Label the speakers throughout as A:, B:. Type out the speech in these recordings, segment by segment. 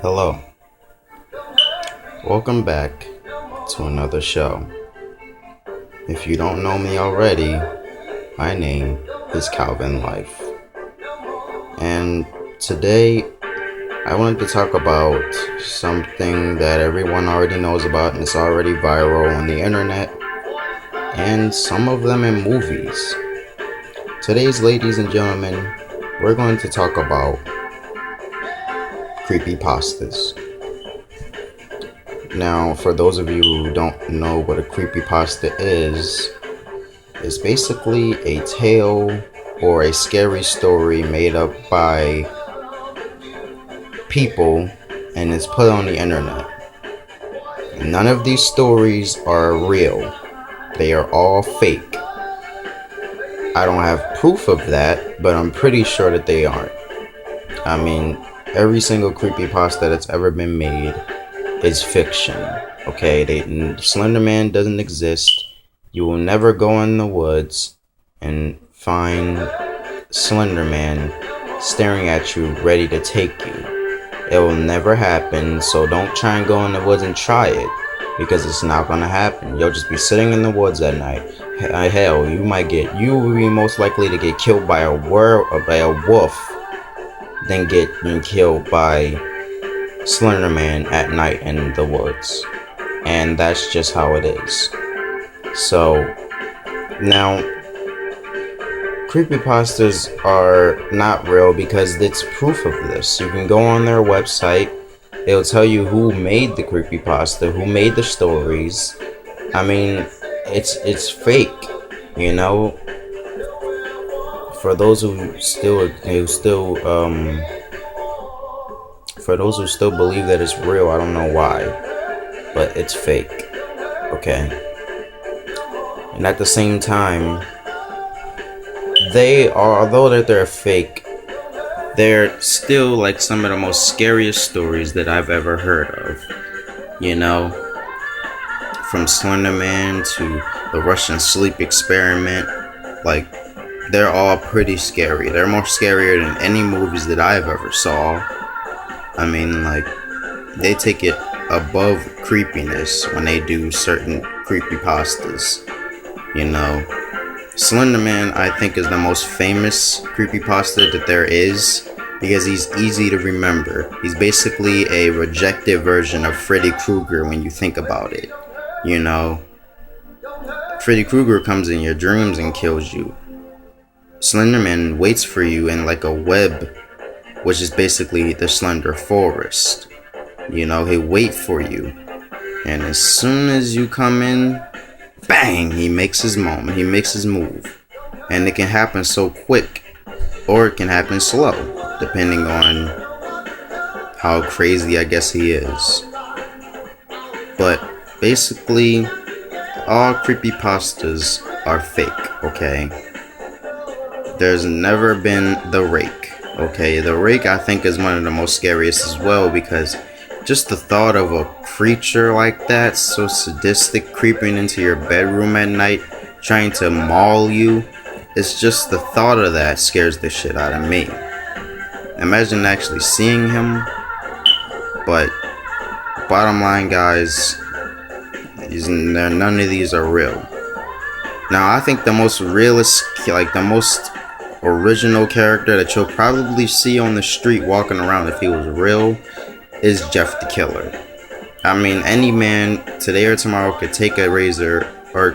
A: Hello, welcome back to another show. If you don't know me already, my name is Calvin Life. And today I wanted to talk about something that everyone already knows about and it's already viral on the internet, and some of them in movies. Today's, ladies and gentlemen, we're going to talk about creepypastas. Now, for those of you who don't know what a creepypasta is, it's basically a tale or a scary story made up by people and it's put on the internet. None of these stories are real. They are all fake. I don't have proof of that, but I'm pretty sure that they aren't. I mean, every single creepypasta that's ever been made is fiction. Okay, Slender Man doesn't exist. You will never go in the woods and find Slender Man staring at you, ready to take you. It will never happen, so don't try and go in the woods and try it, because it's not gonna happen. You'll just be sitting in the woods at night. Hell, you will be most likely to get killed by a wolf than getting killed by Slender Man at night in the woods. And that's just how it is. So, now, creepypastas are not real because it's proof of this. You can go on their website. It'll tell you who made the creepypasta, who made the stories. I mean, it's fake, you know. For those who still believe that it's real, I don't know why, but it's fake. Okay. And at the same time, although they're fake, they're still like some of the most scariest stories that I've ever heard of. You know, from Slender Man to the Russian sleep experiment, like, they're all pretty scary. They're more scarier than any movies that I've ever saw. I mean, like, they take it above creepiness when they do certain creepypastas. You know, Slender Man, I think, is the most famous creepypasta that there is because he's easy to remember. He's basically a rejected version of Freddy Krueger when you think about it. You know, Freddy Krueger comes in your dreams and kills you. Slender Man waits for you in like a web, which is basically the Slender Forest. You know, he'll wait for you. And as soon as you come in, bang, he makes his moment. He makes his move. And it can happen so quick, or it can happen slow, depending on how crazy I guess he is. But basically, all creepypastas are fake, okay? There's never been The Rake. Okay, The Rake, I think, is one of the most scariest as well, because just the thought of a creature like that, so sadistic, creeping into your bedroom at night, trying to maul you, it's just the thought of that scares the shit out of me. Imagine actually seeing him. But bottom line, guys, none of these are real. Now, I think the most the most original character that you'll probably see on the street walking around if he was real is Jeff the Killer. I mean, any man today or tomorrow could take a razor or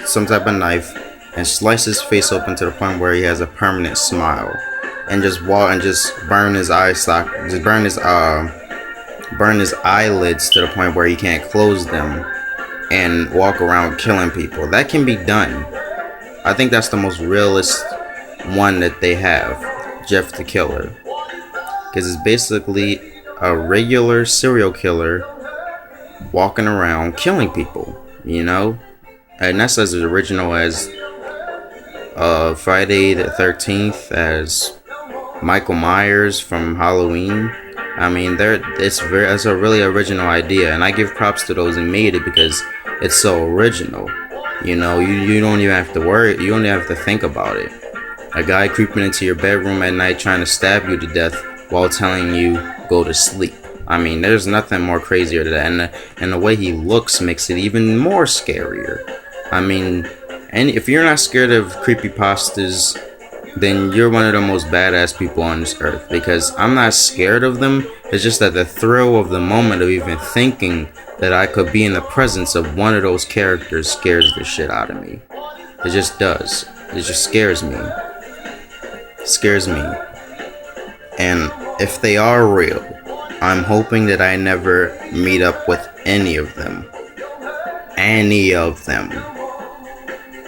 A: some type of knife and slice his face open to the point where he has a permanent smile, and just burn his burn his eyelids to the point where he can't close them, and walk around killing people. That can be done. I think that's the most realist one that they have, Jeff the Killer, because it's basically a regular serial killer walking around killing people, you know, and that's as original as Friday the 13th, as Michael Myers from Halloween. I mean, it's a really original idea, and I give props to those who made it because it's so original. You know, you don't even have to worry. You don't even have to think about it. A guy creeping into your bedroom at night trying to stab you to death while telling you go to sleep. I mean, there's nothing more crazier than that. And the way he looks makes it even more scarier. I mean, and if you're not scared of creepypastas, then you're one of the most badass people on this earth. Because I'm not scared of them. It's just that the thrill of the moment of even thinking that I could be in the presence of one of those characters scares the shit out of me. It just does. It just scares me. Scares me. And if they are real, I'm hoping that I never meet up with any of them. Any of them.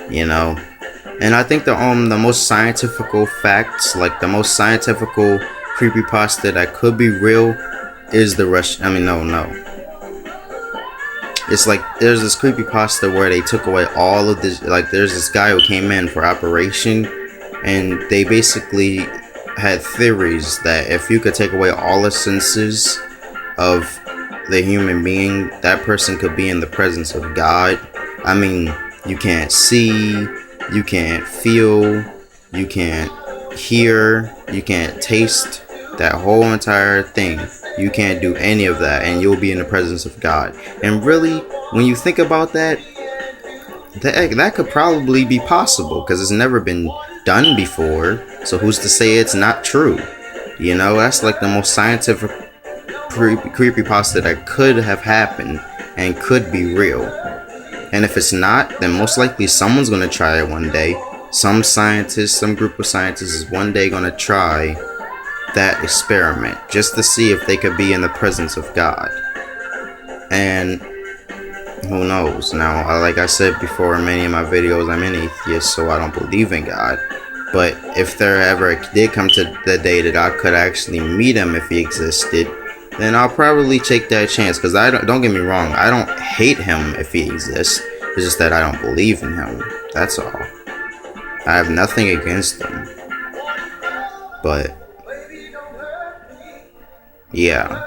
A: You know? And I think the most scientifical facts, like the most scientifical creepypasta that could be real is the Russian. I mean, no. It's like there's this creepypasta where they took away all of this. Like there's this guy who came in for operation, and they basically had theories that if you could take away all the senses of the human being, that person could be in the presence of God. I mean, you can't see, you can't feel, you can't hear, you can't taste, that whole entire thing. You can't do any of that, and you'll be in the presence of God. And really, when you think about that, that could probably be possible, because it's never been done before. So who's to say it's not true? You know, that's like the most scientific creepypasta that could have happened and could be real. And if it's not, then most likely someone's going to try it one day. Some scientist, some group of scientists is one day going to try that experiment just to see if they could be in the presence of God. And who knows? Now, like I said before in many of my videos, I'm an atheist, so I don't believe in God. But if there ever did come to the day that I could actually meet him if he existed, then I'll probably take that chance. Because don't get me wrong, I don't hate him if he exists. It's just that I don't believe in him. That's all. I have nothing against him. But yeah.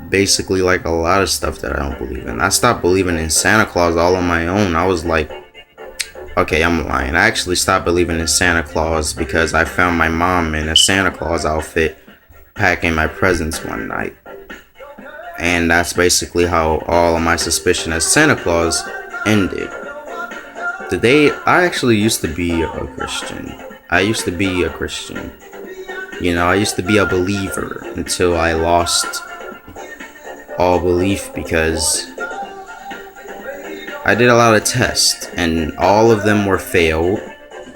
A: Basically, like a lot of stuff that I don't believe in. I stopped believing in Santa Claus all on my own. I was like, okay, I'm lying. I actually stopped believing in Santa Claus because I found my mom in a Santa Claus outfit packing my presents one night. And that's basically how all of my suspicion of Santa Claus ended. I actually used to be a Christian. You know, I used to be a believer until I lost all belief because I did a lot of tests and all of them were failed.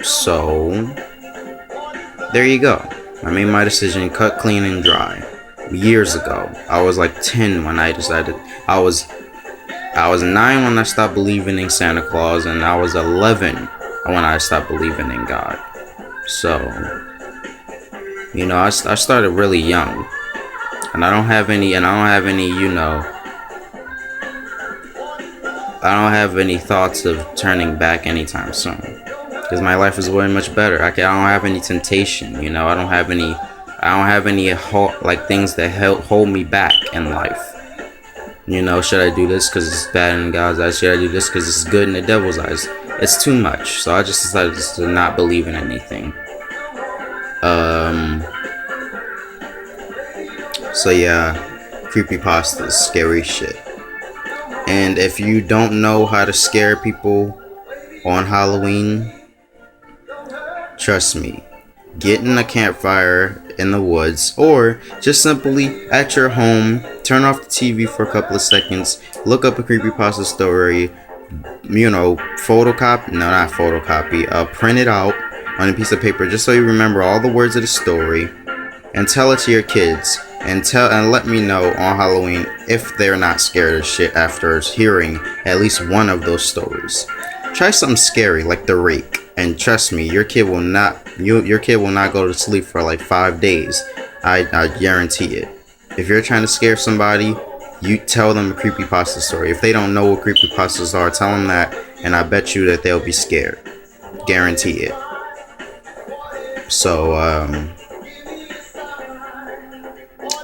A: So there you go. I made my decision, cut clean and dry, years ago. I was like 10 when I decided. I was 9 when I stopped believing in Santa Claus, and I was 11 when I stopped believing in God. So, you know, I started really young. And I don't have any, you know, I don't have any thoughts of turning back anytime soon. Because my life is way much better. I don't have any temptation, you know. I don't have any like things that hold me back in life. You know, should I do this because it's bad in God's eyes? Should I do this because it's good in the devil's eyes? It's too much. So I just decided to not believe in anything. So yeah, creepypastas, scary shit. And if you don't know how to scare people on Halloween, trust me, get in a campfire in the woods, or just simply at your home, turn off the TV for a couple of seconds, look up a creepypasta story, you know, print it out on a piece of paper just so you remember all the words of the story, and tell it to your kids, and let me know on Halloween if they're not scared of shit after hearing at least one of those stories. Try something scary like the rake, and trust me, your kid will not go to sleep for like 5 days. I guarantee it. If you're trying to scare somebody, you tell them a creepypasta story. If they don't know what creepypastas are, tell them that, and I bet you that they'll be scared. Guarantee it. So,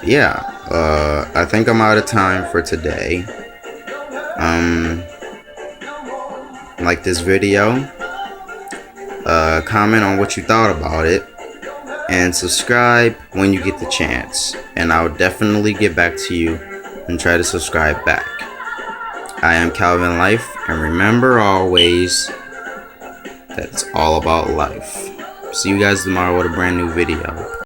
A: yeah, I think I'm out of time for today. Like this video, comment on what you thought about it, and subscribe when you get the chance, and I'll definitely get back to you and try to subscribe back. I am Calvin Life, and remember always that it's all about life. See you guys tomorrow with a brand new video.